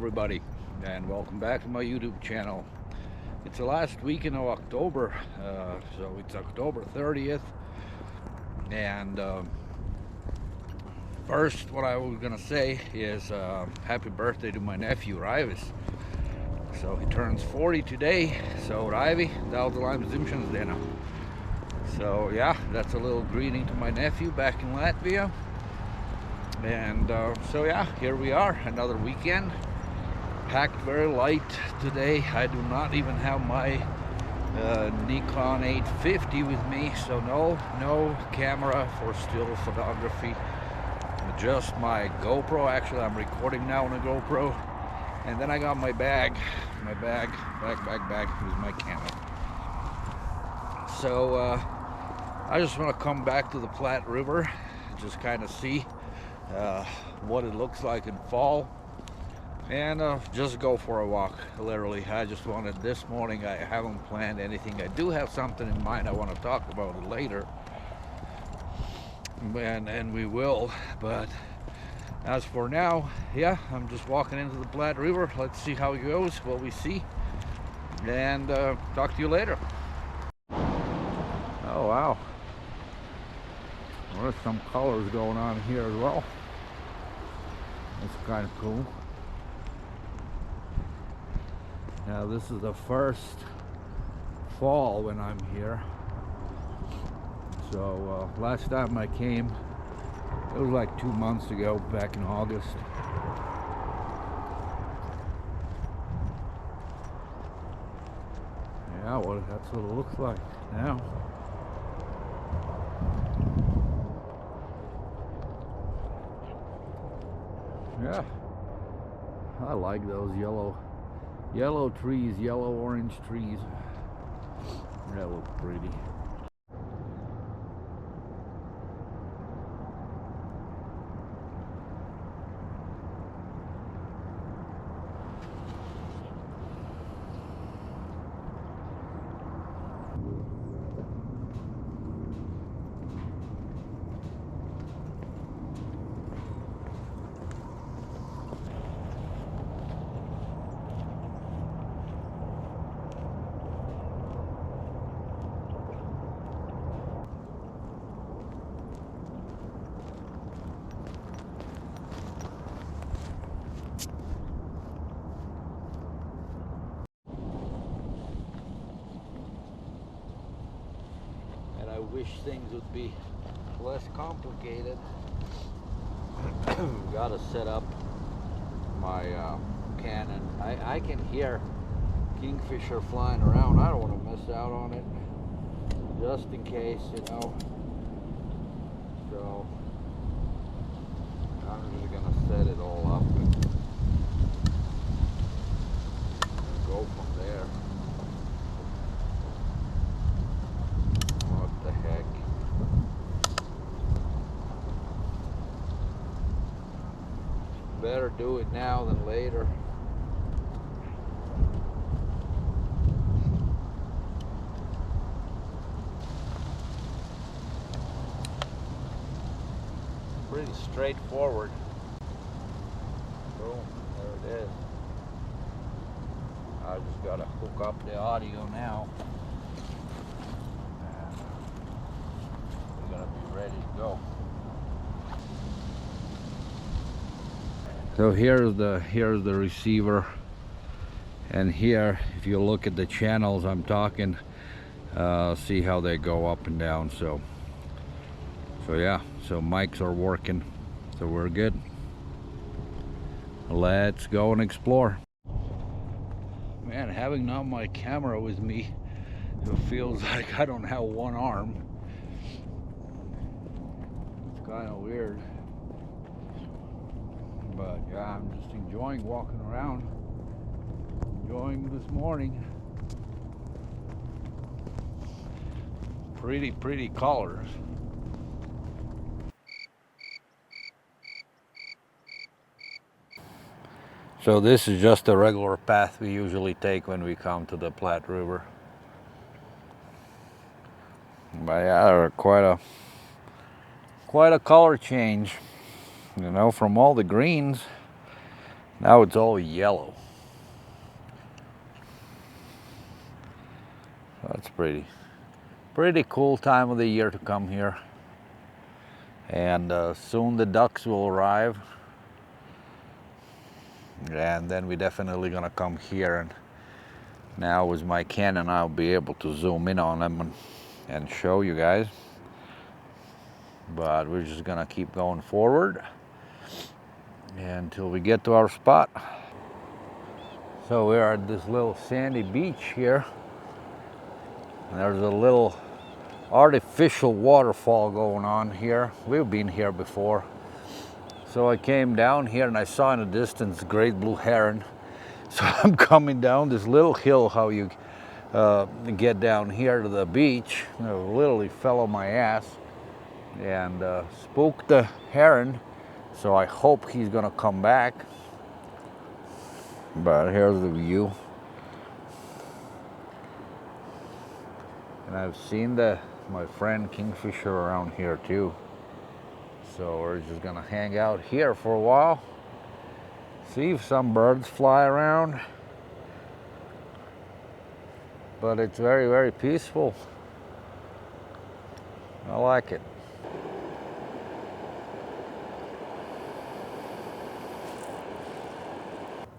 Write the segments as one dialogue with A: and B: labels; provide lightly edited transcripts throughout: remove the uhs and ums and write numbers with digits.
A: everybody, and welcome back to my YouTube channel. It's the last weekend of October, so it's October 30th, and first what I was gonna say is happy birthday to my nephew Ravis. So he turns 40 today, so Ravi, daudz dzimšanas dienā. So yeah, that's a little greeting to my nephew back in Latvia. And so yeah, here we are, another weekend. Packed very light today. I do not even have my Nikon 850 with me, so no camera for still photography. Just my GoPro. Actually, I'm recording now on a GoPro. And then I got my bag with my camera. So I just want to come back to the Platte River, just kind of see what it looks like in fall, and just go for a walk. Literally, I just wanted this morning. I haven't planned anything. I do have something in mind. I want to talk about it later, and we will. But as for now, yeah, I'm just walking into the Platte River. Let's see how it goes, what we see, and talk to you later. Oh wow, there's some colors going on here as well. It's kind of cool. Now this is the first fall when I'm here. So last time I came, it was like 2 months ago, back in August. Yeah, well, that's what it looks like now. Yeah, I like those yellow trees, yellow-orange trees. That looks pretty. I wish things would be less complicated. Gotta set up my Canon. I can hear kingfisher flying around. I don't want to miss out on it, just in case, you know. So I'm just gonna set it all up and go from there. Better do it now than later. Pretty straightforward. Boom, there it is. I just gotta hook up the audio now. And we're gonna be ready to go. So here's the receiver, and here, if you look at the channels I'm talking, see how they go up and down. So yeah, so mics are working, so we're good. Let's go and explore. Man, having not my camera with me, it feels like I don't have one arm. It's kind of weird. But yeah, I'm just enjoying walking around, enjoying this morning. Pretty colors. So this is just a regular path we usually take when we come to the Platte River. But yeah, quite a color change. You know, from all the greens, Now it's all yellow. That's pretty cool time of the year to come here. And soon the ducks will arrive. And then we're definitely gonna come here, and now with my Canon I'll be able to zoom in on them and show you guys. But we're just gonna keep going forward until we get to our spot. So we're at this little sandy beach here. And there's a little artificial waterfall going on here. We've been here before. So I came down here and I saw in the distance great blue heron. So I'm coming down this little hill, how you get down here to the beach. I literally fell on my ass and spooked the heron. So I hope he's gonna come back. But here's the view. And I've seen my friend kingfisher around here too. So we're just gonna hang out here for a while. See if some birds fly around. But it's very, very peaceful. I like it.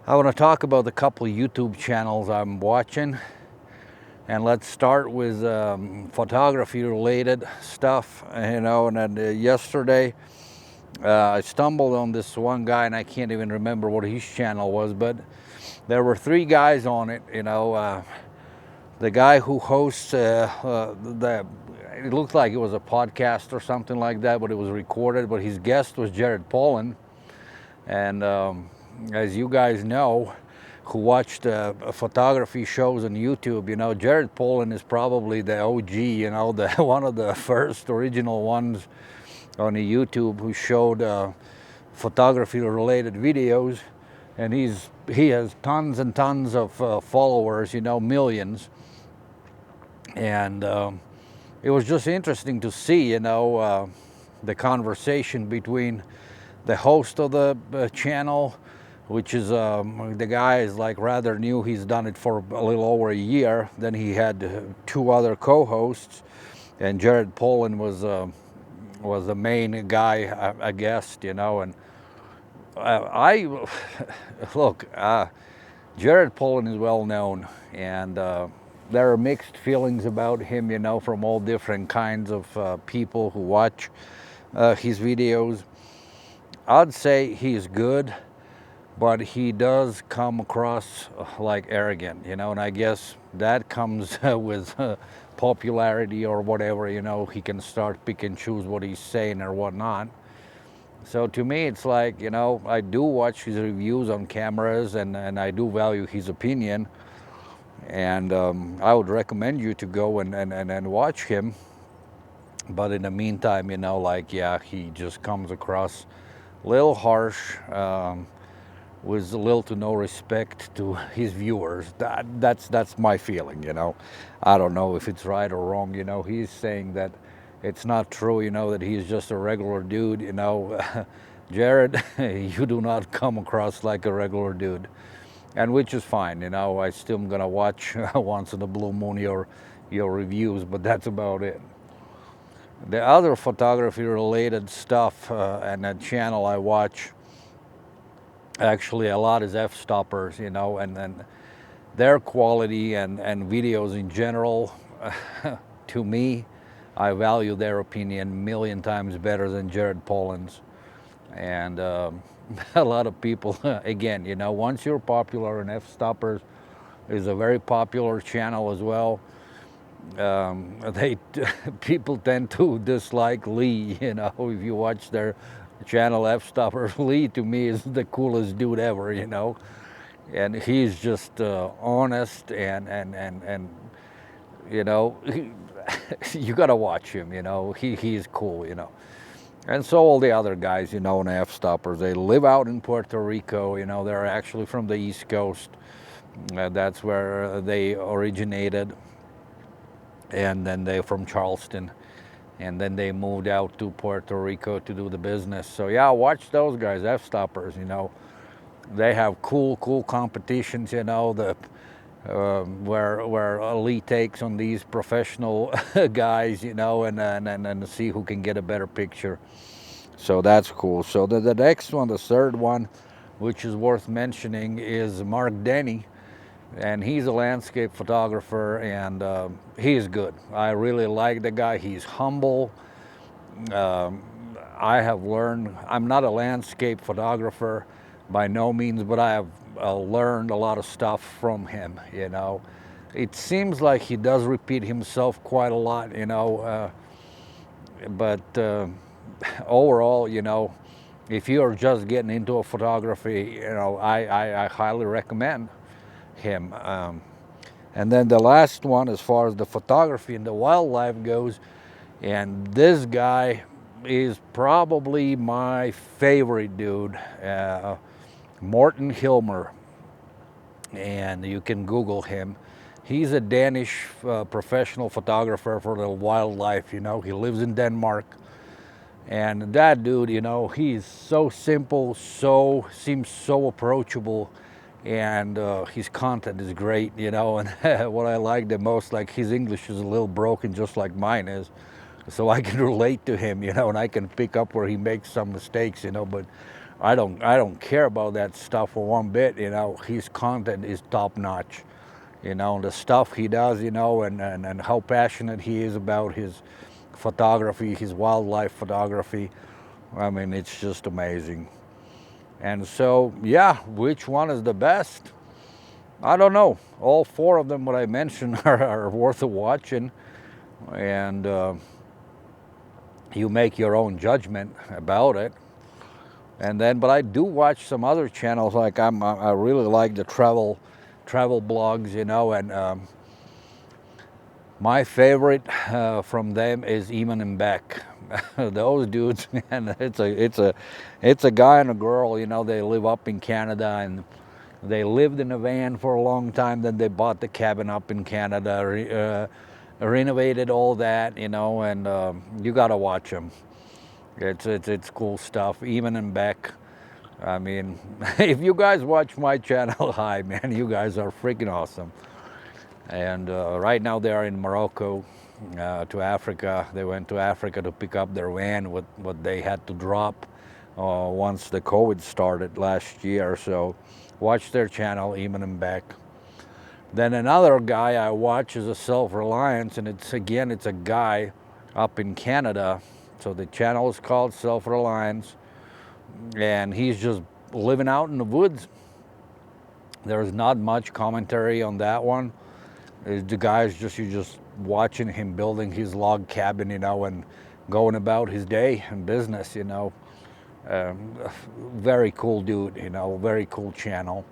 A: I want to talk about a couple of YouTube channels I'm watching. And let's start with photography related stuff, you know. And then yesterday I stumbled on this one guy, and I can't even remember what his channel was, but there were 3 guys on it, you know. The guy who hosts it looked like it was a podcast or something like that, but it was recorded. But his guest was Polin, and as you guys know, who watched photography shows on YouTube, you know, Polin is probably the OG, you know, one of the first original ones on the YouTube who showed photography related videos. And he has tons and tons of followers, you know, millions. And it was just interesting to see, you know, the conversation between the host of the channel, which is the guy is like rather new. He's done it for a little over a year. Then he had 2 other co-hosts, and Polin was the main guy, I guess, you know. And look, Polin is well known, and there are mixed feelings about him, you know, from all different kinds of people who watch his videos. I'd say he's good, but he does come across like arrogant, you know, and I guess that comes with popularity or whatever, you know. He can start pick and choose what he's saying or whatnot. So to me, it's like, you know, I do watch his reviews on cameras, and I do value his opinion. And I would recommend you to go and watch him. But in the meantime, you know, like, yeah, he just comes across a little harsh, with little to no respect to his viewers. That's my feeling, you know. I don't know if it's right or wrong, you know. He's saying that it's not true, you know, that he's just a regular dude, you know. Jared, you do not come across like a regular dude. And which is fine, you know. I still am gonna watch once in a blue moon your reviews, but that's about it. The other photography related stuff and that channel I watch actually a lot is Fstoppers, you know, and their quality and videos in general, to me, I value their opinion a million times better than Polin's. And a lot of people, again, you know, once you're popular, and Fstoppers is a very popular channel as well, people tend to dislike Lee, you know. If you watch their channel Fstoppers, Lee to me is the coolest dude ever, you know. And he's just honest and you know, you gotta watch him, you know. He's cool, you know. And so all the other guys, you know, in Fstoppers, they live out in Puerto Rico, you know. They're actually from the East Coast. That's where they originated. And then they're from Charleston. And then they moved out to Puerto Rico to do the business. So yeah, watch those guys, Fstoppers, you know. They have cool competitions, you know, where elite takes on these professional guys, you know, and see who can get a better picture. So that's cool. So the next one, the third one, which is worth mentioning, is Mark Denny, and he's a landscape photographer, and he's good. I really like the guy. He's humble. Um, I have learned, I'm not a landscape photographer by no means, but I have learned a lot of stuff from him, you know. It seems like he does repeat himself quite a lot, you know, but overall, you know, if you are just getting into a photography, you know, I highly recommend him. And then the last one, as far as the photography and the wildlife goes, and this guy is probably my favorite dude, Morten Hilmer, and you can Google him. He's a Danish professional photographer for the wildlife, you know. He lives in Denmark. And that dude, you know, he's so simple, seems so approachable, and his content is great, you know. And what I like the most, like, his English is a little broken, just like mine is, so I can relate to him, you know, and I can pick up where he makes some mistakes, you know. But I don't care about that stuff for one bit, you know. His content is top notch, you know, the stuff he does, you know, and how passionate he is about his photography, his wildlife photography. I mean, it's just amazing. And so, yeah, which one is the best? I don't know. All four of them, what I mentioned, are worth a watching, and you make your own judgment about it. And then, but I do watch some other channels. Like I really like the travel blogs, you know, and my favorite from them is Eamon and Beck. Those dudes, man, it's a guy and a girl, you know. They live up in Canada, and they lived in a van for a long time. Then they bought the cabin up in Canada, renovated all that, you know. And you gotta watch them. It's cool stuff. Eamon and Beck. I mean, if you guys watch my channel, hi man, you guys are freaking awesome. And right now they are in Morocco, to Africa. They went to Africa to pick up their van, what they had to drop once the COVID started last year. So watch their channel, Eamon and Beck. Then another guy I watch is a Self-Reliance, and it's a guy up in Canada. So the channel is called Self-Reliance, and he's just living out in the woods. There's not much commentary on that one. The guy's you're just watching him building his log cabin, you know, and going about his day and business, you know. Very cool dude, you know, very cool channel.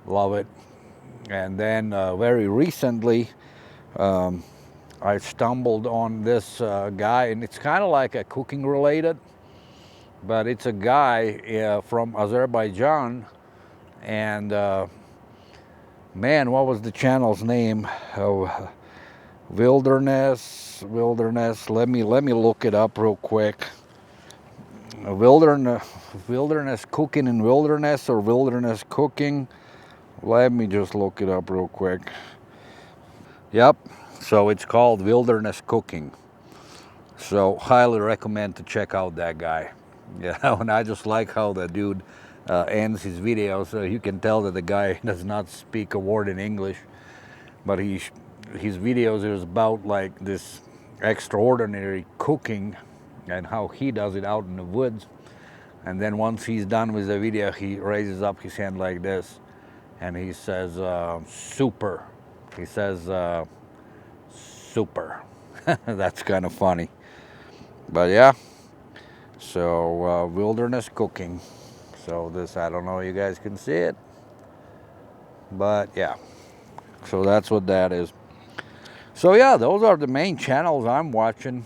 A: Love it. And then very recently, I stumbled on this guy, and it's kind of like a cooking related, but it's a guy from Azerbaijan, and man, what was the channel's name? Oh, Wilderness. Let me look it up real quick. Wilderness cooking in wilderness, or wilderness cooking. Let me just look it up real quick. Yep. So it's called Wilderness Cooking. So highly recommend to check out that guy. Yeah, and I just like how the dude ends his videos. So you can tell that the guy does not speak a word in English, but his videos is about like this extraordinary cooking and how he does it out in the woods. And then once he's done with the video, he raises up his hand like this, and he says, super. He says, super. That's kind of funny. But yeah, so wilderness cooking. So this, I don't know if you guys can see it, but yeah. So that's what that is. So yeah, those are the main channels I'm watching.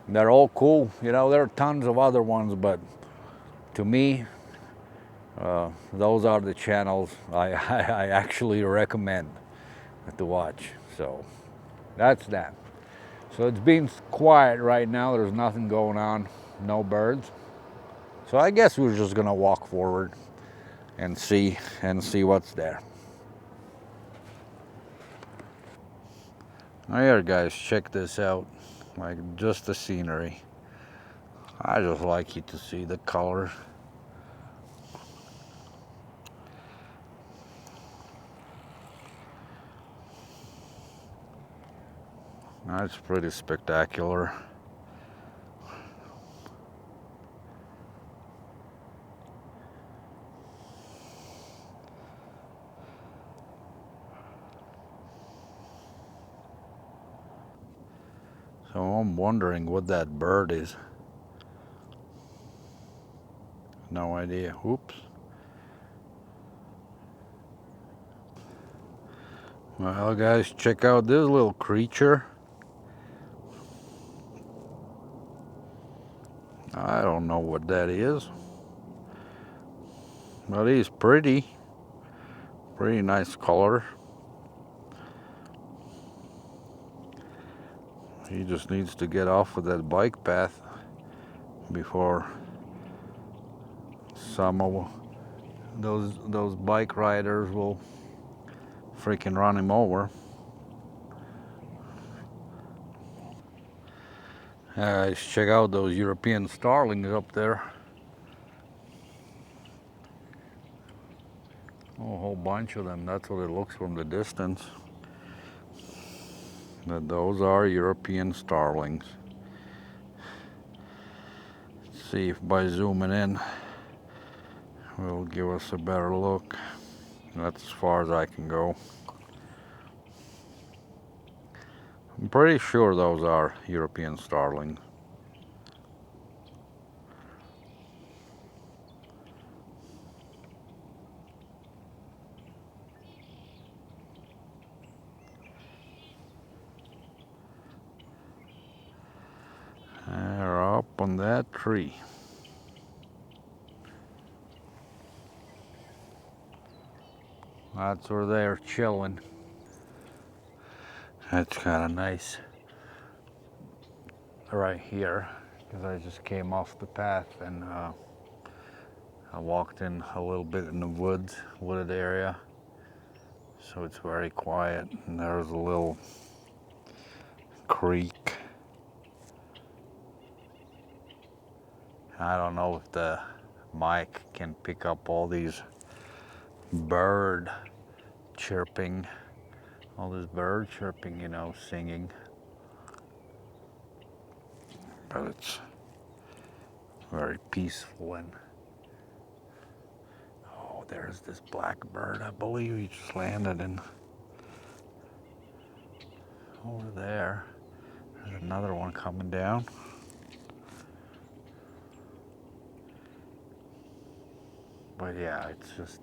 A: They're all cool. You know, there are tons of other ones, but to me, those are the channels I actually recommend to watch. So that's that. So it's been quiet right now. There's nothing going on, no birds. So I guess we're just gonna walk forward and see what's there. Now here guys, check this out. Like just the scenery. I just like you to see the color. That's pretty spectacular. So I'm wondering what that bird is. No idea. Oops. Well guys, check out this little creature. I don't know what that is, but he's pretty nice color. He just needs to get off of that bike path before some of those bike riders will freaking run him over. Guys, check out those European starlings up there. Oh, a whole bunch of them. That's what it looks from the distance. That those are European starlings. Let's see if by zooming in will give us a better look. That's as far as I can go. I'm pretty sure those are European starlings. They're up on that tree. That's where they're chilling. That's kind of nice. Right here, because I just came off the path and I walked in a little bit in the wooded area. So it's very quiet, and there's a little creek. I don't know if the mic can pick up all these bird chirping, you know, singing. But it's very peaceful. And oh, there's this blackbird, I believe he just landed in over there. There's another one coming down. But yeah, it's just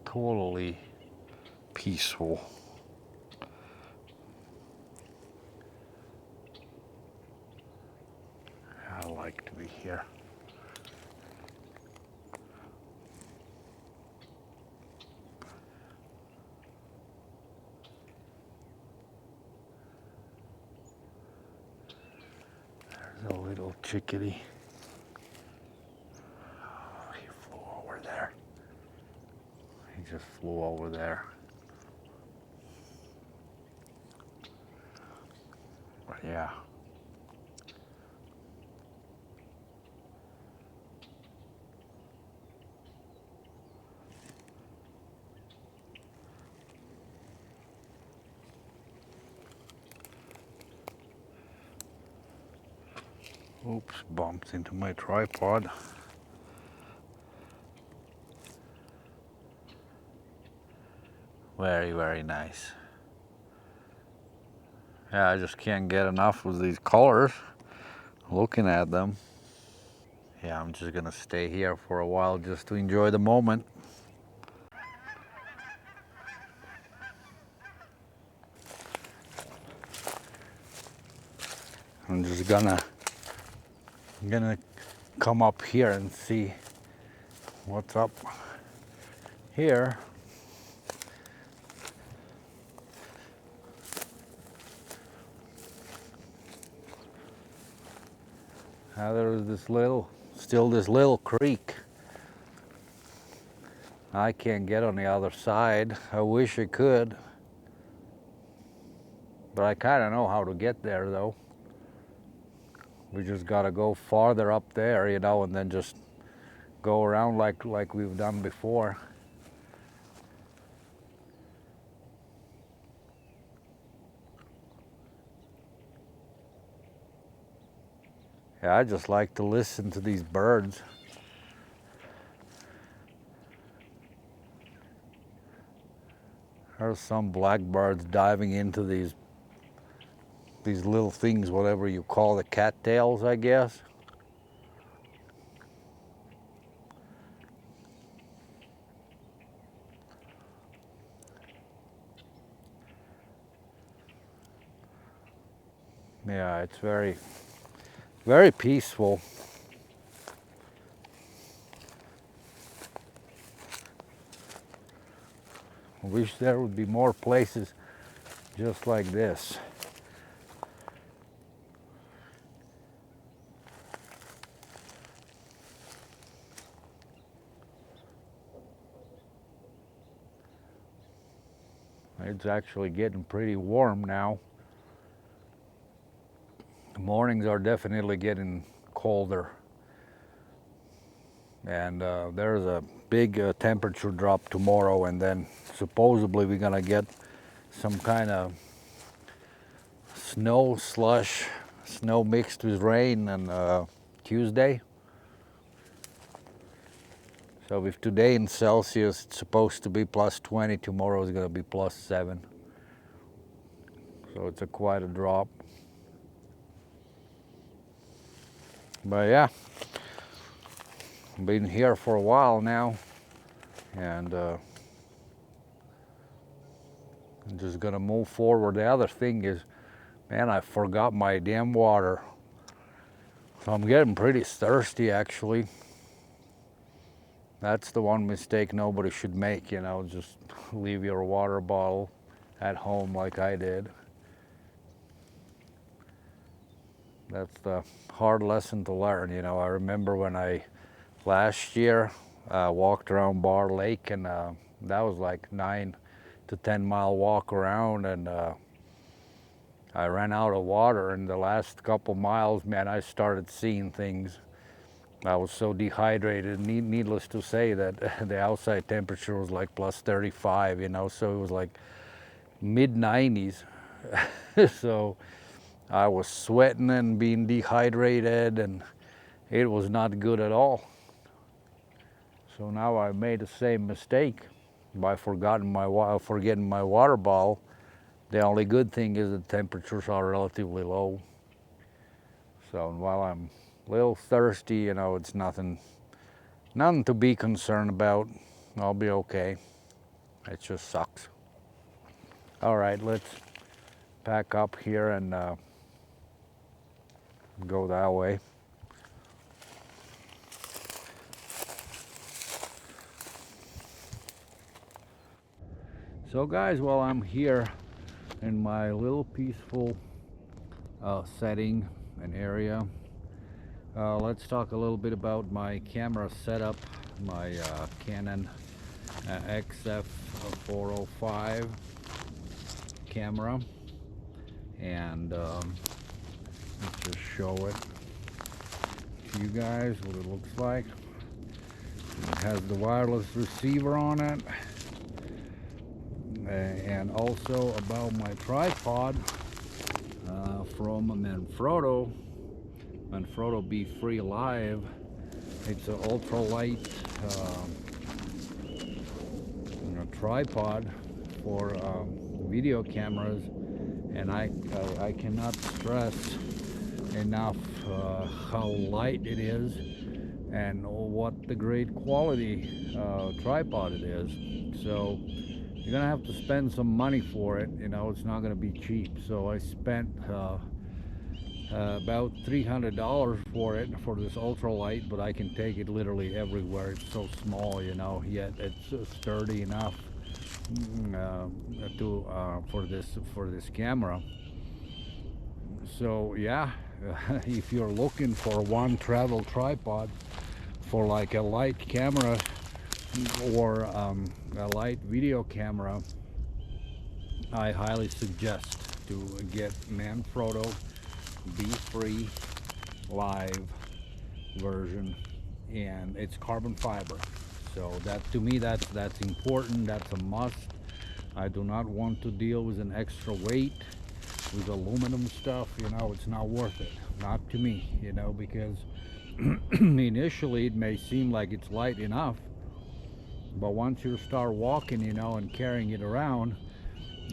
A: totally peaceful. I like to be here. There's a little chickadee. Oh, he flew over there. He just flew over there. But yeah. Oops, bumped into my tripod. Very, very nice. Yeah, I just can't get enough of these colors. Looking at them. Yeah, I'm just gonna stay here for a while just to enjoy the moment. I'm just gonna come up here and see what's up here. There's this little creek. I can't get on the other side. I wish I could, but I kind of know how to get there though. We just gotta go farther up there, you know, and then just go around like we've done before. Yeah, I just like to listen to these birds. There's some blackbirds diving into these little things, whatever you call the cattails, I guess. Yeah, it's very, very peaceful. I wish there would be more places just like this. It's actually getting pretty warm now. The mornings are definitely getting colder. And there's a big temperature drop tomorrow, and then supposedly we're gonna get some kind of snow, slush, snow mixed with rain on Tuesday. So if today in Celsius it's supposed to be +20, tomorrow is gonna be +7. So it's quite a drop. But yeah, been here for a while now, and I'm just gonna move forward. The other thing is, man, I forgot my damn water. So I'm getting pretty thirsty actually. That's the one mistake nobody should make, you know, just leave your water bottle at home like I did. That's the hard lesson to learn, you know. I remember when I last year walked around Bar Lake, and that was like 9 to 10 mile walk around, and I ran out of water. In the last couple miles, man, I started seeing things. I was so dehydrated. Needless to say that the outside temperature was like +35, you know, so it was like mid-90s. So I was sweating and being dehydrated, and it was not good at all. So now I made the same mistake by forgetting my water bottle. The only good thing is the temperatures are relatively low. So while I'm a little thirsty, you know, it's nothing to be concerned about. I'll be okay. It just sucks. All right, let's pack up here and go that way. So guys, while I'm here in my little peaceful setting and area, let's talk a little bit about my camera setup, my Canon XF405 camera, and let's just show it to you guys what it looks like. It has the wireless receiver on it, and also about my tripod from Manfrotto Be Free Live. It's an ultralight tripod for video cameras, and I cannot stress enough how light it is and what the great quality tripod it is. So you're gonna have to spend some money for it, you know. It's not gonna be cheap. So I spent about $300 for it, for this ultralight, but I can take it literally everywhere. It's so small, you know, yet it's sturdy enough for this camera. So yeah, if you're looking for one travel tripod for like a light camera or a light video camera, I highly suggest to get Manfrotto Be-Free Live version, and it's carbon fiber. So that, to me, that's important. That's a must. I do not want to deal with an extra weight with aluminum stuff. You know, it's not worth it. Not to me, you know, because initially it may seem like it's light enough, but once you start walking, you know, and carrying it around,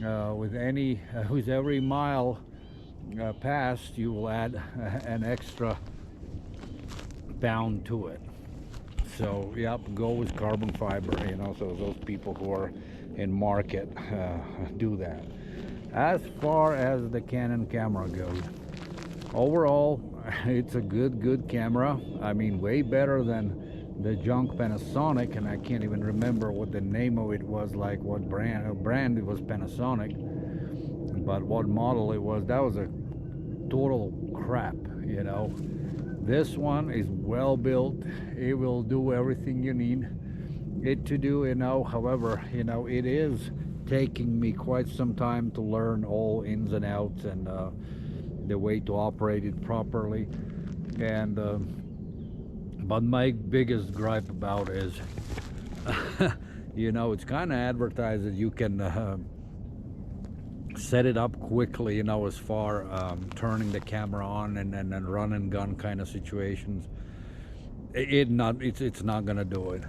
A: with every mile passed, you will add an extra pound to it. So yep, go with carbon fiber, you know, so those people who are in market do that. As far as the Canon camera goes, overall it's a good camera. I mean, way better than the junk Panasonic, and I can't even remember what the name of it was, like what brand it was. Panasonic, but what model it was, that was a total crap, you know. This one is well built. It will do everything you need it to do, you know. However, you know, it is taking me quite some time to learn all ins and outs and the way to operate it properly. And but my biggest gripe about is you know, it's kind of advertised that you can set it up quickly, you know, as far turning the camera on and run and gun kind of situations. It's not gonna do it.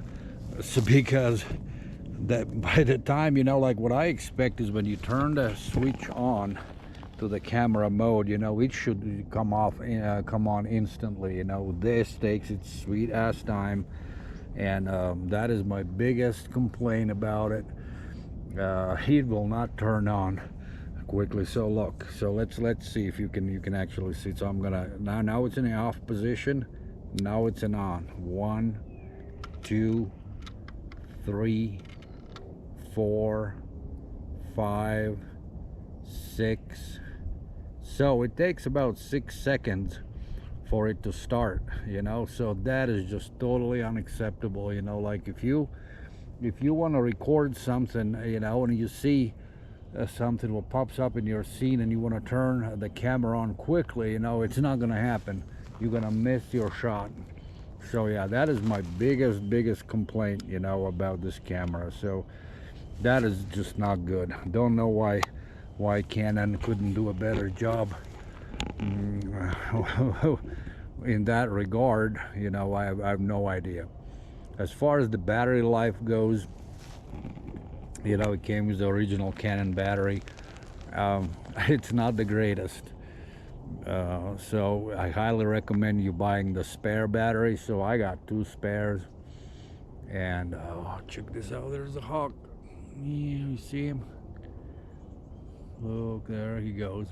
A: So because that by the time, you know, like what I expect is when you turn the switch on to the camera mode, you know, it should come on instantly. You know, this takes its sweet ass time, and that is my biggest complaint about it. It will not turn on quickly. So look, so let's see if you can actually see. So I'm gonna now it's in the off position, now it's in on. 1, 2, 3, 4, 5, 6. So it takes about 6 seconds for it to start, you know. So that is just totally unacceptable, you know. Like if you want to record something, you know, and you see something what pops up in your scene and you want to turn the camera on quickly, you know, it's not gonna happen. You're gonna miss your shot. So yeah, that is my biggest complaint, you know, about this camera. So that is just not good. Don't know why Canon couldn't do a better job in that regard, you know. I have no idea. As far as the battery life goes, you know, it came with the original Canon battery. It's not the greatest, so I highly recommend you buying the spare battery. So I got 2 spares, and oh, check this out, there's a hawk. Yeah, you see him? Look, there he goes.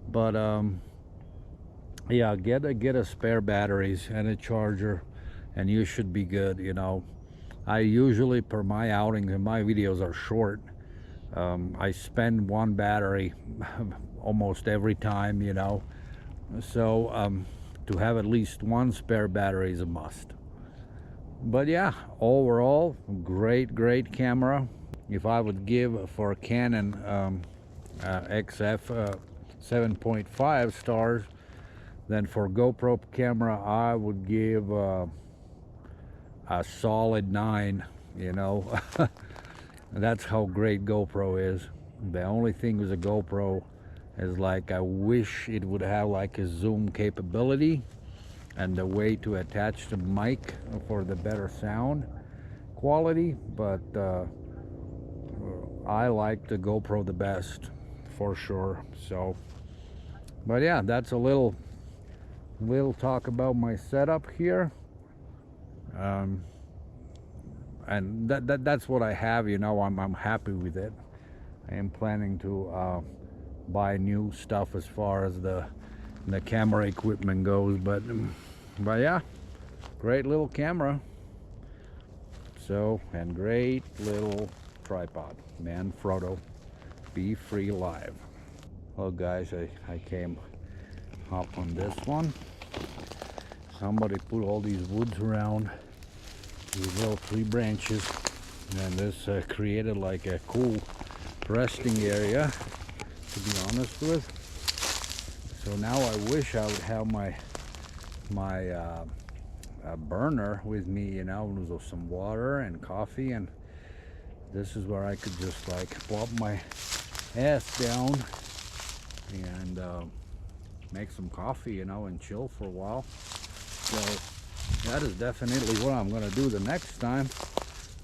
A: But yeah, get a spare batteries and a charger, and you should be good, you know. I usually, per my outings, and my videos are short, I spend 1 battery almost every time, you know. So to have at least 1 spare battery is a must. But yeah, overall, great camera. If I would give for Canon XF 7.5 stars, then for GoPro camera I would give a solid 9, you know. That's how great GoPro is. The only thing with a GoPro is, like, I wish it would have like a zoom capability and a way to attach the mic for the better sound quality, but I like the GoPro the best for sure. So, but yeah, that's a little talk about my setup here. And that's what I have, you know. I'm happy with it. I am planning to buy new stuff as far as the camera equipment goes, but yeah, great little camera. So, and great little tripod, Manfrotto Be-Free Live. Well guys, I came up on this one. Somebody put all these woods around These little tree branches, and this created like a cool resting area, to be honest with. So now I wish I would have my burner with me, you know, with some water and coffee, and this is where I could just like plop my ass down and make some coffee, you know, and chill for a while. So that is definitely what I'm gonna do the next time.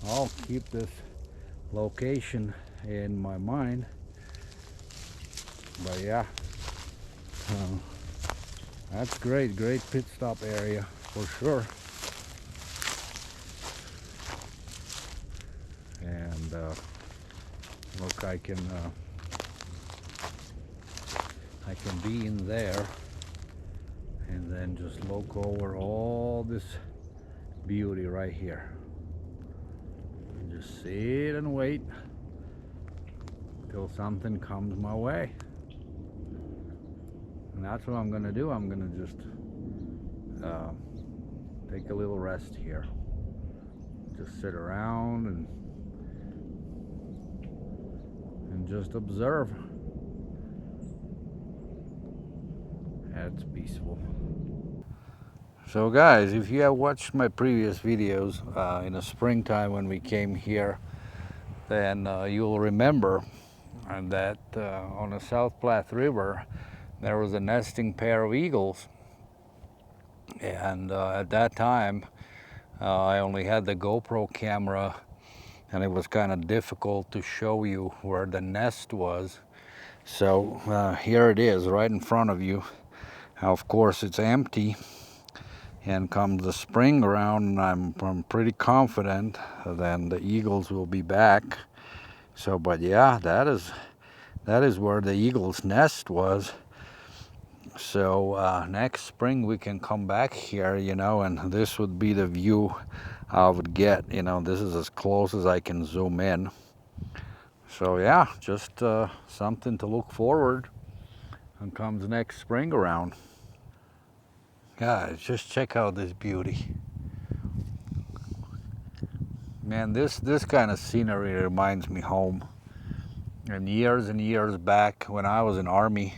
A: I'll keep this location in my mind. But yeah, that's great pit stop area for sure. And look, I can be in there and then just look over all this beauty right here and just sit and wait till something comes my way. And that's what I'm gonna do. I'm gonna just take a little rest here, just sit around and just observe. That's peaceful. So guys, if you have watched my previous videos in the springtime when we came here, then you'll remember that on the South Platte River there was a nesting pair of eagles, and at that time I only had the GoPro camera, and it was kind of difficult to show you where the nest was. So here it is right in front of you. Now, of course, it's empty, and comes the spring around, and I'm pretty confident then the eagles will be back. So, but yeah, that is where the eagle's nest was. So next spring we can come back here, you know, and this would be the view I would get. You know, this is as close as I can zoom in. So yeah, just something to look forward when comes next spring around. Guys, just check out this beauty. Man, this kind of scenery reminds me home. And years back when I was in Army,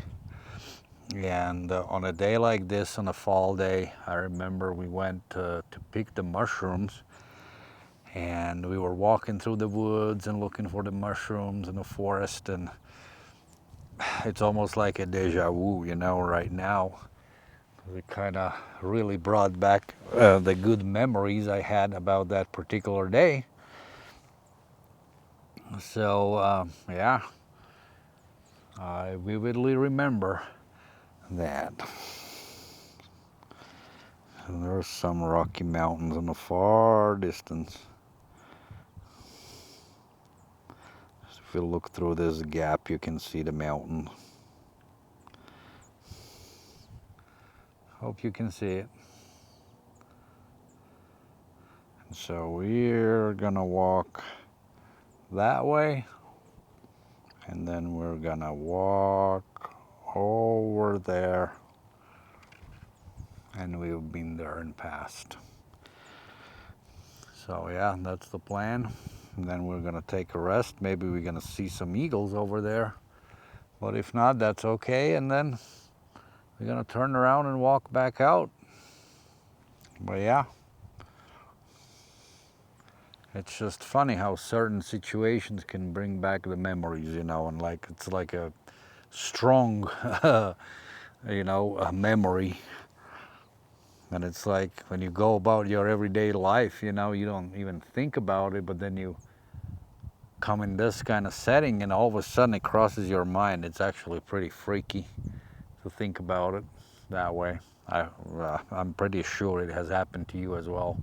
A: and on a day like this, on a fall day, I remember we went to pick the mushrooms, and we were walking through the woods and looking for the mushrooms in the forest, and it's almost like a deja vu, you know, right now. It kind of really brought back the good memories I had about that particular day. So yeah, I vividly remember that. And there's some Rocky Mountains in the far distance. If you look through this gap, you can see the mountain. Hope you can see it. And so we're gonna walk that way, and then we're gonna walk over there, and we've been there and passed. So yeah, that's the plan. And then we're gonna take a rest. Maybe we're gonna see some eagles over there, but if not, that's okay. And then we're gonna turn around and walk back out. But yeah, it's just funny how certain situations can bring back the memories, you know, and like it's like a strong you know, a memory. And it's like when you go about your everyday life, you know, you don't even think about it, but then you come in this kind of setting and all of a sudden it crosses your mind. It's actually pretty freaky to think about it that way. I'm pretty sure it has happened to you as well.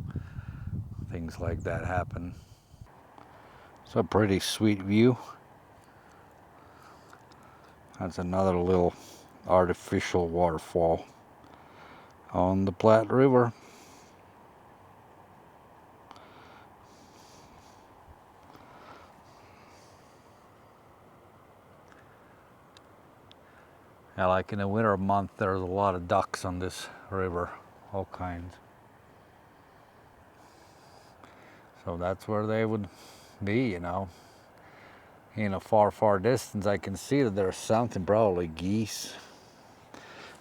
A: Things like that happen. It's a pretty sweet view. That's another little artificial waterfall on the Platte River. Yeah, like in the winter month, there's a lot of ducks on this river, all kinds. So that's where they would be, you know. In a far, far distance, I can see that there's something, probably geese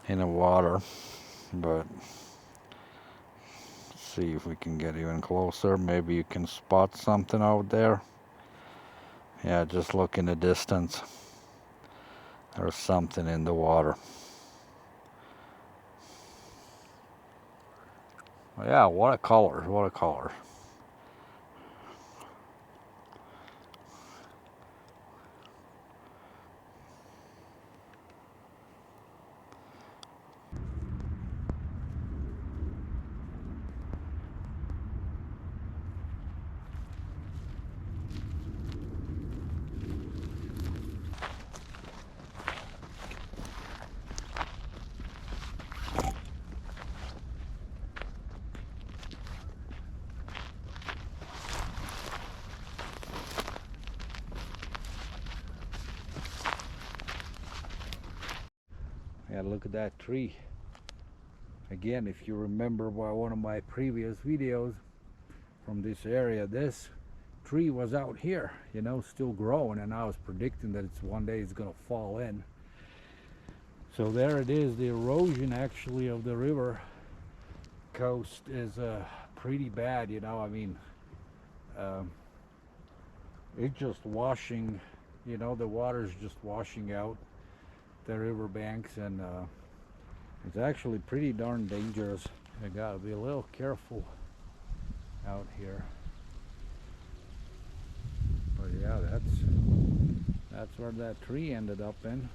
A: in the water. But let's see if we can get even closer. Maybe you can spot something out there. Yeah, just look in the distance. There's something in the water. Yeah, what a color, what a color. Yeah, look at that tree. Again, if you remember by one of my previous videos from this area, this tree was out here, you know, still growing, and I was predicting that it's one day it's gonna fall in. So there it is. The erosion actually of the river coast is pretty bad, you know. I mean, it's just washing, you know, the water's just washing out the river banks, and it's actually pretty darn dangerous. I gotta be a little careful out here. But yeah, that's where that tree ended up in.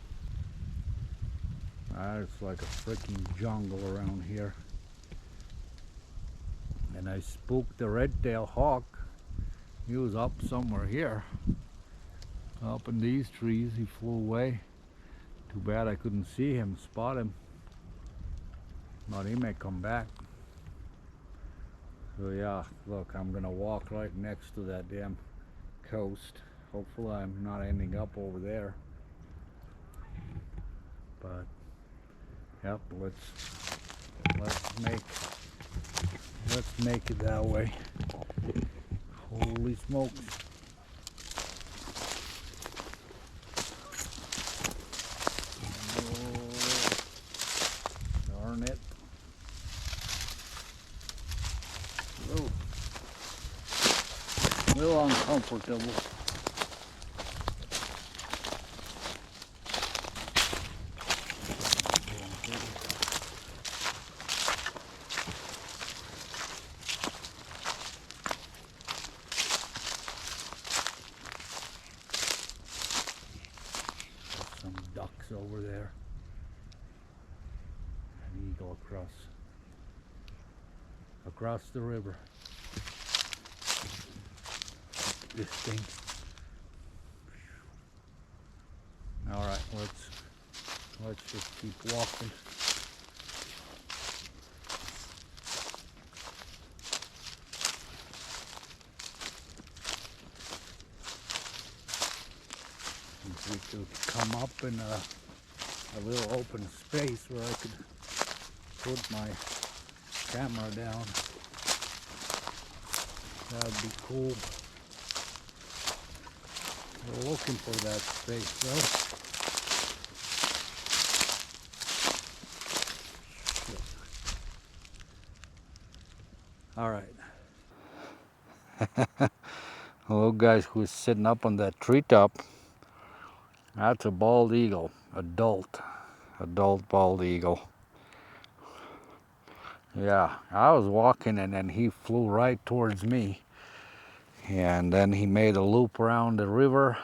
A: It's like a freaking jungle around here. And I spooked the red-tailed hawk. He was up somewhere here, up in these trees. He flew away. Too bad I couldn't see him, spot him. But he may come back. So yeah, look, I'm gonna walk right next to that damn coast. Hopefully I'm not ending up over there. But yep, let's make it that way. Holy smokes. Oh, darn it. Oh, a little uncomfortable. Some ducks over there. An eagle across the river. This thing. All right, let's just keep walking. If we could come up in a little open space where I could put my camera down, that would be cool. We're looking for that space though. All right. The little guy who's sitting up on that treetop, that's a bald eagle, adult bald eagle. Yeah, I was walking and then he flew right towards me. And then he made a loop around the river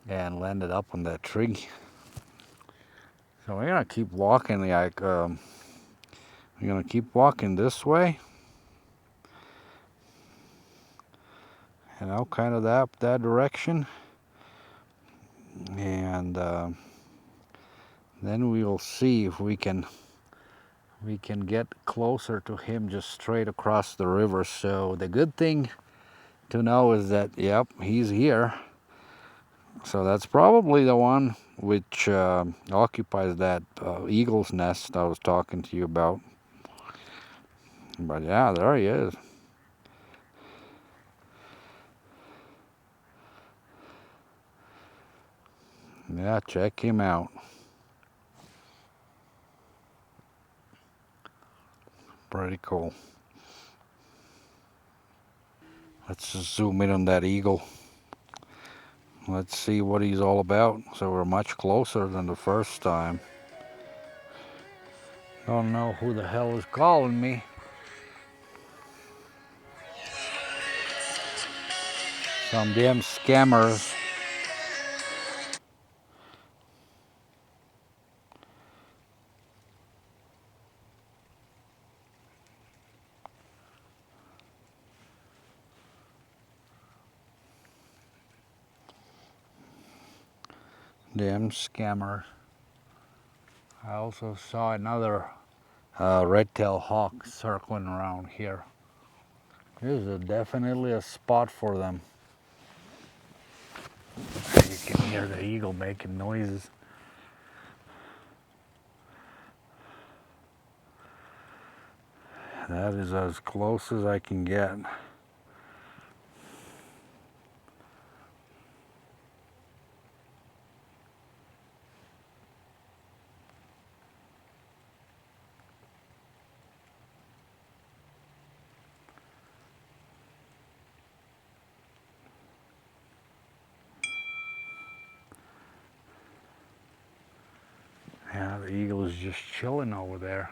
A: and landed up on that tree. So we're gonna keep walking, like we're gonna keep walking this way. You know, kind of that direction. And then we will see if we can get closer to him just straight across the river. So the good thing to know is that, yep, he's here. So that's probably the one which occupies that eagle's nest I was talking to you about. But yeah, there he is. Yeah, check him out. Pretty cool. Let's just zoom in on that eagle. Let's see what he's all about. So we're much closer than the first time. Don't know who the hell is calling me. Some damn scammers. Damn scammers. I also saw another red-tailed hawk circling around here. This is definitely a spot for them. You can hear the eagle making noises. That is as close as I can get. Yeah, the eagle is just chilling over there.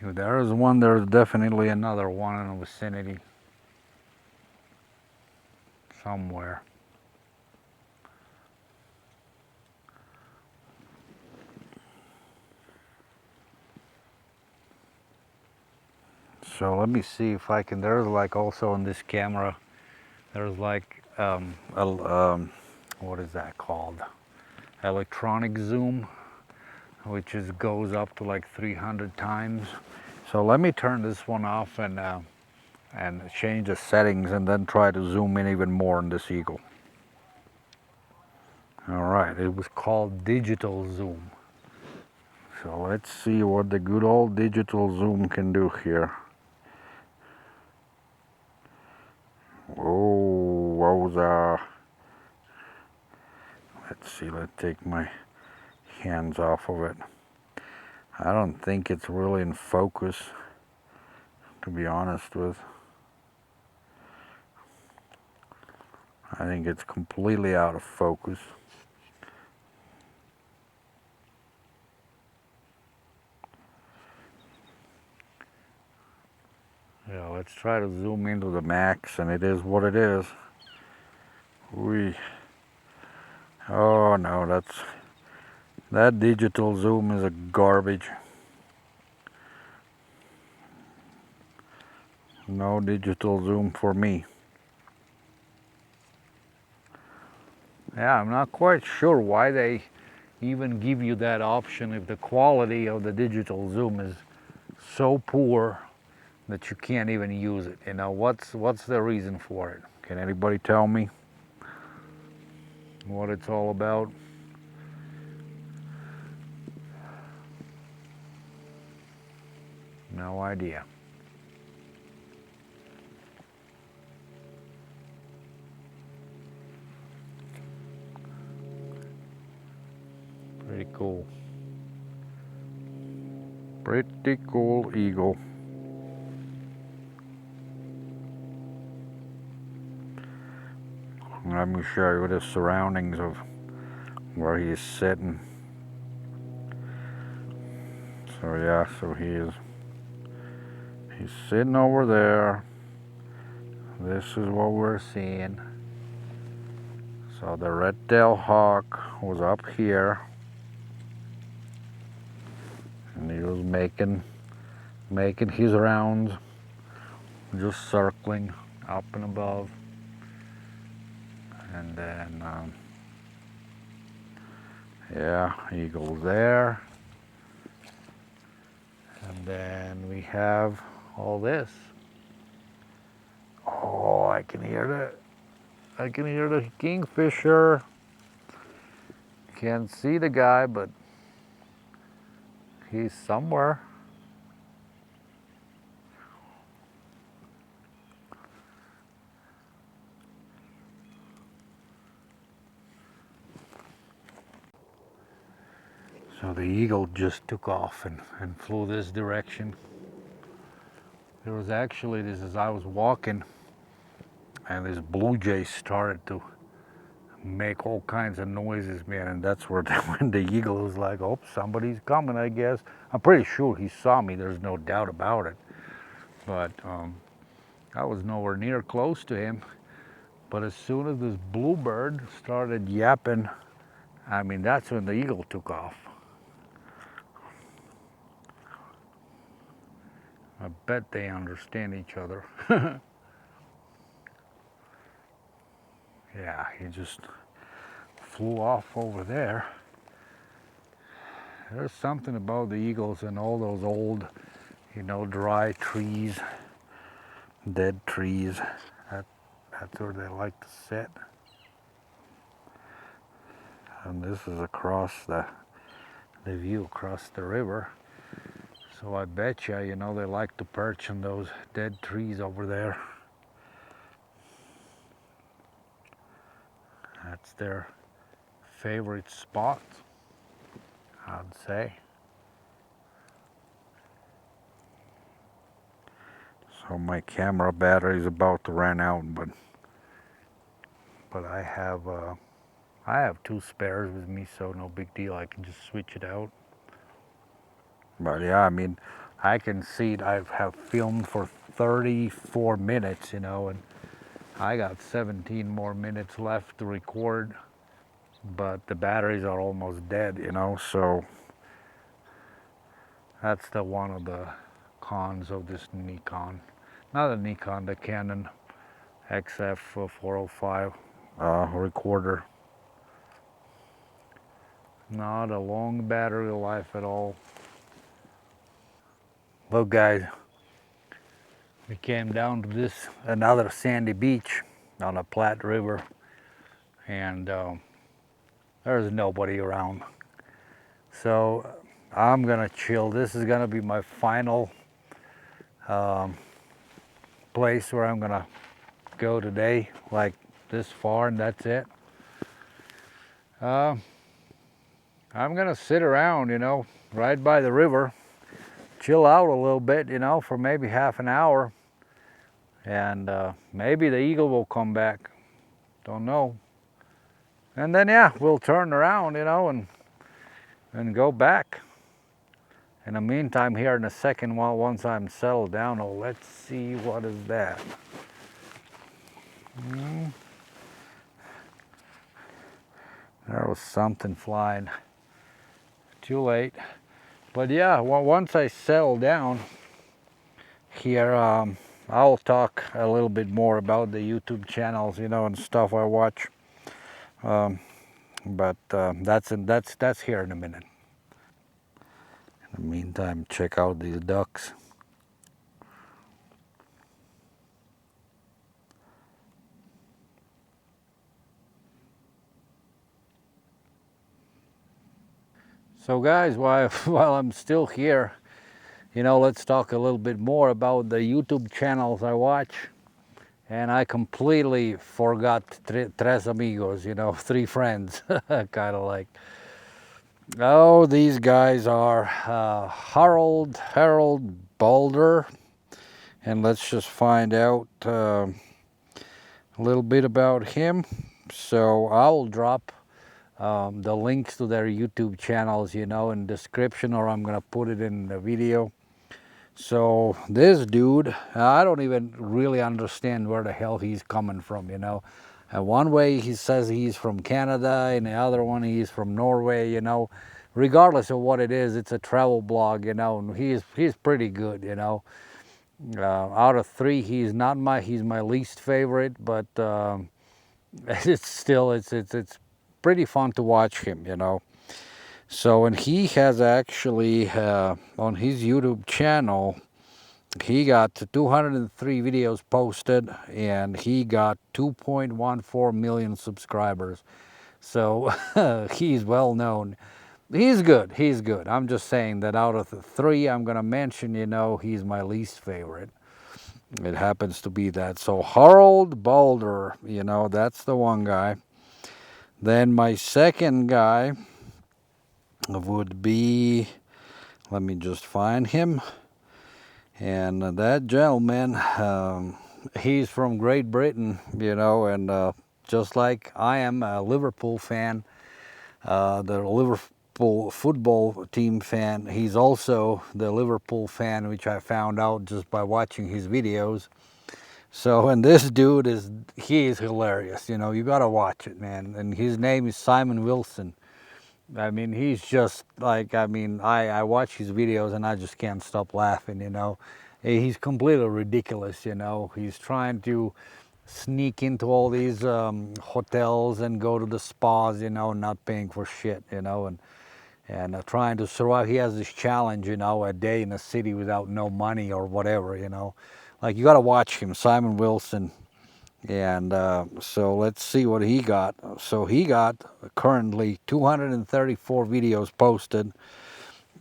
A: If there is one, there's definitely another one in the vicinity. Somewhere. So let me see if I can, there's like also on this camera, there's like, what is that called? Electronic zoom, which is goes up to like 300 times. So let me turn this one off and change the settings and then try to zoom in even more on this eagle. All right, it was called digital zoom. So let's see what the good old digital zoom can do here. Oh, wowza. Let's see, let's take my hands off of it. I don't think it's really in focus, to be honest with. I think it's completely out of focus. Yeah, let's try to zoom into the max, and it is what it is. Oh no, that digital zoom is a garbage. No digital zoom for me. Yeah, I'm not quite sure why they even give you that option if the quality of the digital zoom is so poor that you can't even use it. You know, what's the reason for it? Can anybody tell me what it's all about? No idea. Pretty cool. Pretty cool eagle. Let me show you the surroundings of where he is sitting. So yeah, so he's sitting over there. This is what we're seeing. So the red-tailed hawk was up here, and he was making his rounds, just circling up and above. And then, yeah, eagles there. And then we have all this. Oh, I can hear the kingfisher. Can't see the guy, but he's somewhere. So the eagle just took off and flew this direction. There was actually, this as I was walking, and this blue jay started to make all kinds of noises, man, and that's where when the eagle was like, oh, somebody's coming, I guess. I'm pretty sure he saw me, there's no doubt about it. But I was nowhere near close to him. But as soon as this bluebird started yapping, I mean, that's when the eagle took off. I bet they understand each other. Yeah, he just flew off over there. There's something about the eagles and all those old, you know, dry trees, dead trees. That's where they like to sit. And this is across the view across the river. So I bet you, you know, they like to perch on those dead trees over there. That's their favorite spot, I'd say. So my camera battery is about to run out, but I have two spares with me, so no big deal. I can just switch it out. But yeah, I mean, I can see it. I have filmed for 34 minutes, you know, and I got 17 more minutes left to record, but the batteries are almost dead, you know, so that's one of the cons of this Nikon. Not a Nikon, the Canon XF 405 recorder. Not a long battery life at all. Look guys, we came down to this another sandy beach on the Platte River, and there's nobody around. So I'm gonna chill. This is gonna be my final place where I'm gonna go today, like this far, and that's it. I'm gonna sit around, you know, right by the river, chill out a little bit, you know, for maybe half an hour, and maybe the eagle will come back. Don't know. And then yeah, we'll turn around, you know, and go back. In the meantime, here in a second, once I'm settled down, oh, let's see, what is that? There was something flying. Too late. But yeah, once I settle down here, I'll talk a little bit more about the YouTube channels, you know, and stuff I watch. But that's here in a minute. In the meantime, check out these ducks. So guys, while I'm still here, you know, let's talk a little bit more about the YouTube channels I watch. And I completely forgot tres amigos, you know, three friends, kind of like. Oh, these guys are Harold Balder, and let's just find out a little bit about him. So I'll drop the links to their YouTube channels, you know, in the description, or I'm gonna put it in the video. So this dude, I don't even really understand where the hell he's coming from, you know. One way he says he's from Canada, and the other one he's from Norway, you know. Regardless of what it is, it's a travel blog, you know, and he's pretty good, you know. Out of three, he's my least favorite, but it's pretty fun to watch him, you know. So, and he has actually on his YouTube channel, he got 203 videos posted, and he got 2.14 million subscribers. So he's well known. He's good. He's good. I'm just saying that out of the three I'm going to mention, you know, he's my least favorite. It happens to be that. So Harold Balder, you know, that's the one guy. Then my second guy would be, let me just find him. And that gentleman, he's from Great Britain, you know, and just like I am a Liverpool fan, the Liverpool football team fan, he's also the Liverpool fan, which I found out just by watching his videos. So, and this dude he is hilarious, you know, you gotta watch it, man. And his name is Simon Wilson. I mean, he's just like, I mean, I watch his videos and I just can't stop laughing, you know. He's completely ridiculous, you know. He's trying to sneak into all these hotels and go to the spas, you know, not paying for shit, you know, and trying to survive. He has this challenge, you know, a day in a city without no money or whatever, you know. Like, you got to watch him, Simon Wilson. And so let's see what he got. So he got currently 234 videos posted,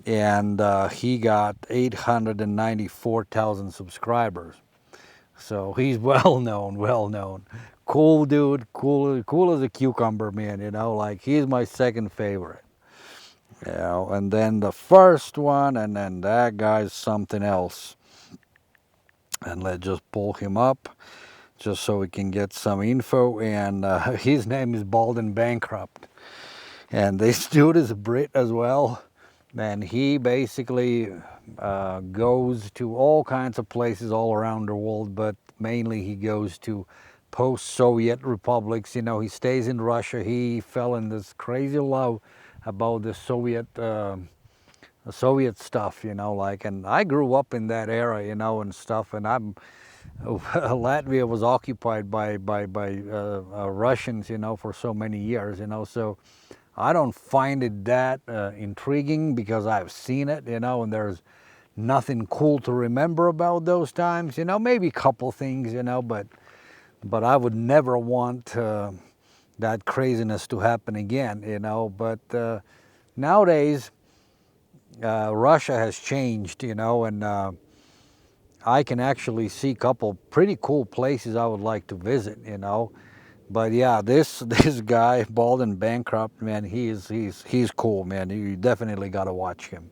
A: and he got 894,000 subscribers. So he's well known. Cool dude, cool as a cucumber, man, you know, like he's my second favorite. You know, and then the first one, and then that guy's something else. And let's just pull him up, just so we can get some info. And his name is Polin Bankrupt. And this dude is a Brit as well. And he basically goes to all kinds of places all around the world, but mainly he goes to post-Soviet republics. You know, he stays in Russia. He fell in this crazy love about the Soviet stuff, you know, like, and I grew up in that era, you know, and stuff, and Latvia was occupied by Russians, you know, for so many years, you know, so I don't find it that intriguing because I've seen it, you know, and there's nothing cool to remember about those times, you know, maybe a couple things, you know, but I would never want that craziness to happen again, you know, but nowadays Russia has changed, you know, and I can actually see a couple pretty cool places I would like to visit, you know. But yeah, this guy, Polin Bankrupt, man, he's cool, man. You definitely got to watch him.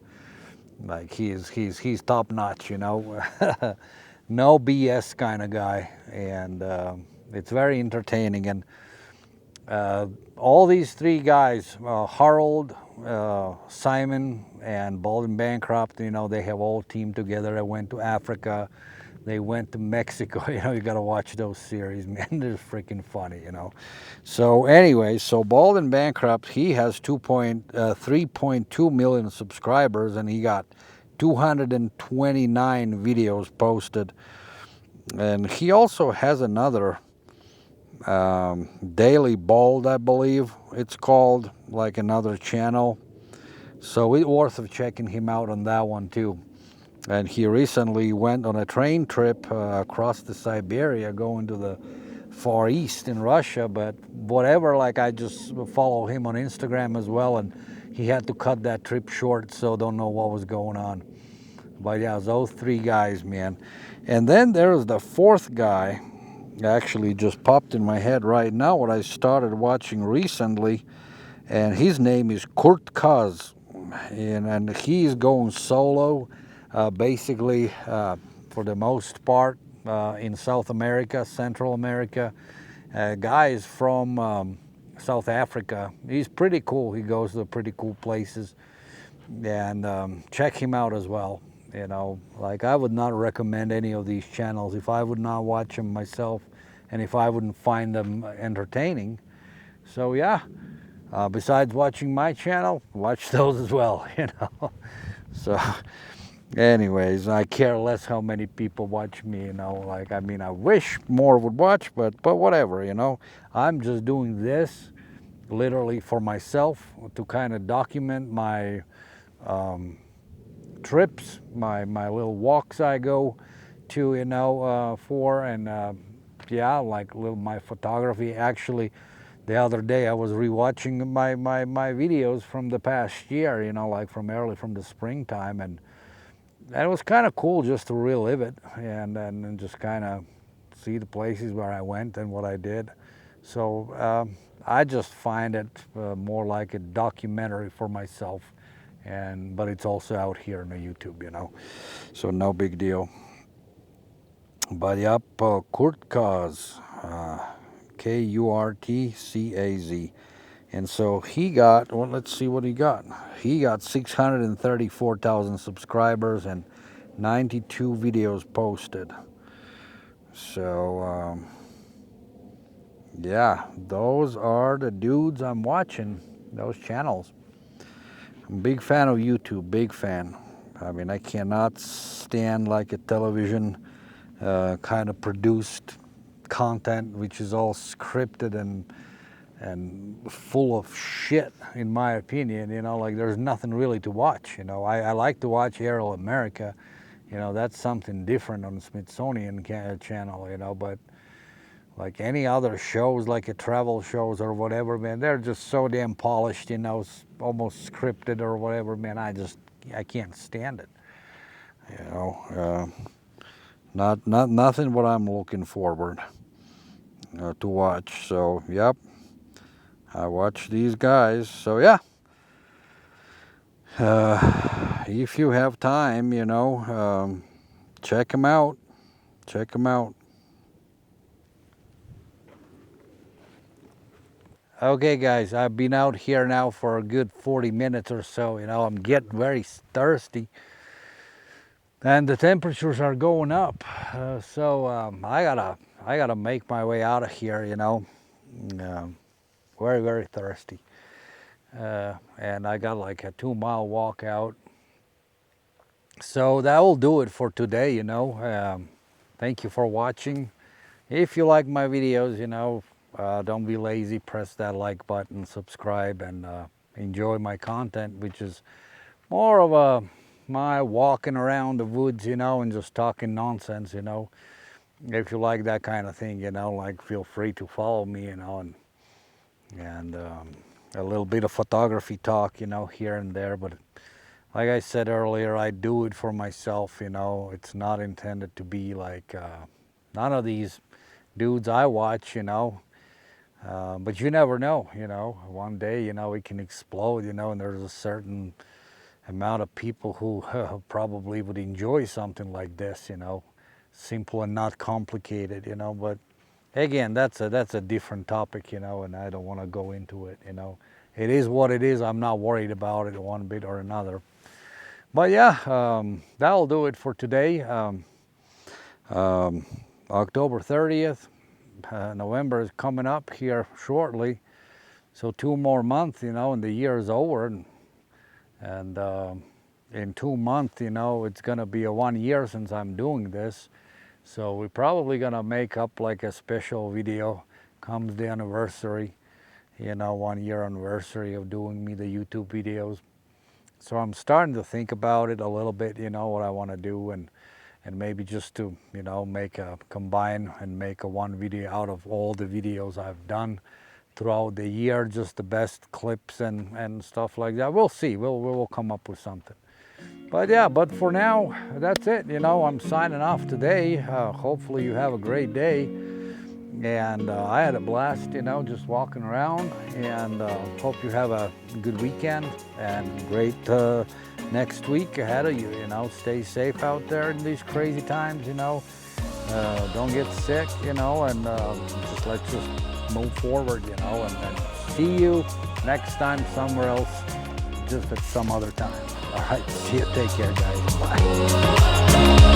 A: Like he's top notch, you know. No BS kind of guy, and it's very entertaining. And all these three guys, Harold, Simon, and Polin Bankrupt, you know, they have all teamed together. They went to Africa. They went to Mexico. You know, you got to watch those series, man. They're freaking funny, you know. So anyway, so Polin Bankrupt, he has 3.2 million subscribers, and he got 229 videos posted. And he also has another Daily Bold, I believe it's called, like another channel. So it's worth of checking him out on that one too. And he recently went on a train trip across the Siberia, going to the Far East in Russia, but whatever, like I just follow him on Instagram as well, and he had to cut that trip short, so don't know what was going on. But yeah, those three guys, man. And then there's the fourth guy, actually just popped in my head right now, what I started watching recently, and his name is Kurt Kaz, and he's going solo, basically for the most part in South America, Central America. Guy is from South Africa. He's pretty cool. He goes to pretty cool places, and check him out as well. You know, like I would not recommend any of these channels if I would not watch them myself, and if I wouldn't find them entertaining. So yeah, besides watching my channel, watch those as well, you know. So anyways, I care less how many people watch me, you know. Like, I mean, I wish more would watch, but whatever, you know. I'm just doing this literally for myself to kind of document my trips, my little walks I go to, you know, for, and yeah, like little my photography. Actually, the other day I was rewatching my videos from the past year, you know, like from the springtime, and it was kind of cool just to relive it and just kind of see the places where I went and what I did. So I just find it more like a documentary for myself but it's also out here on the YouTube, you know, so no big deal. But yep, Kurtcaz, Kurtcaz, and so he got, well, let's see what he got. He got 634,000 subscribers and 92 videos posted. So yeah, those are the dudes I'm watching, those channels. I'm a big fan of YouTube, big fan. I mean, I cannot stand like a television kind of produced content, which is all scripted and full of shit, in my opinion. You know, like there's nothing really to watch. You know, I like to watch Aerial America. You know, that's something different on the Smithsonian channel. You know, but like any other shows, like a travel shows or whatever, man, they're just so damn polished. You know, almost scripted or whatever, man. I can't stand it. You know, nothing what I'm looking forward to watch. So yep, I watch these guys. So yeah, if you have time, you know, check them out. Check them out. Okay, guys, I've been out here now for a good 40 minutes or so. You know, I'm getting very thirsty, and the temperatures are going up. So I gotta make my way out of here. You know, very, very thirsty. And I got like a 2-mile walk out. So that will do it for today, you know. Thank you for watching. If you like my videos, you know, don't be lazy, press that like button, subscribe, and enjoy my content, which is more of my walking around the woods, you know, and just talking nonsense, you know. If you like that kind of thing, you know, like feel free to follow me, you know, and a little bit of photography talk, you know, here and there. But like I said earlier, I do it for myself, you know. It's not intended to be like none of these dudes I watch, you know. But you never know, you know. One day, you know, it can explode, you know, and there's a certain amount of people who probably would enjoy something like this, you know. Simple and not complicated, you know. But again, that's a different topic, you know, and I don't want to go into it, you know. It is what it is. I'm not worried about it one bit or another. But yeah, that'll do it for today. October 30th, November is coming up here shortly. So 2 more months, you know, and the year is over. And in 2 months, you know, it's going to be 1 year since I'm doing this. So we're probably going to make up like a special video comes the anniversary, you know, 1 year anniversary of doing me the YouTube videos. So I'm starting to think about it a little bit, you know, what I want to do, and maybe just to, you know, combine and make a one video out of all the videos I've done throughout the year, just the best clips and stuff like that. We'll see. We'll come up with something. But yeah, but for now, that's it. You know, I'm signing off today. Hopefully you have a great day. And I had a blast, you know, just walking around. And hope you have a good weekend and great next week ahead of you. You know, stay safe out there in these crazy times, you know. Don't get sick, you know, and let's just move forward, you know, and see you next time somewhere else, just at some other time. All right, see you. Take care, guys. Bye.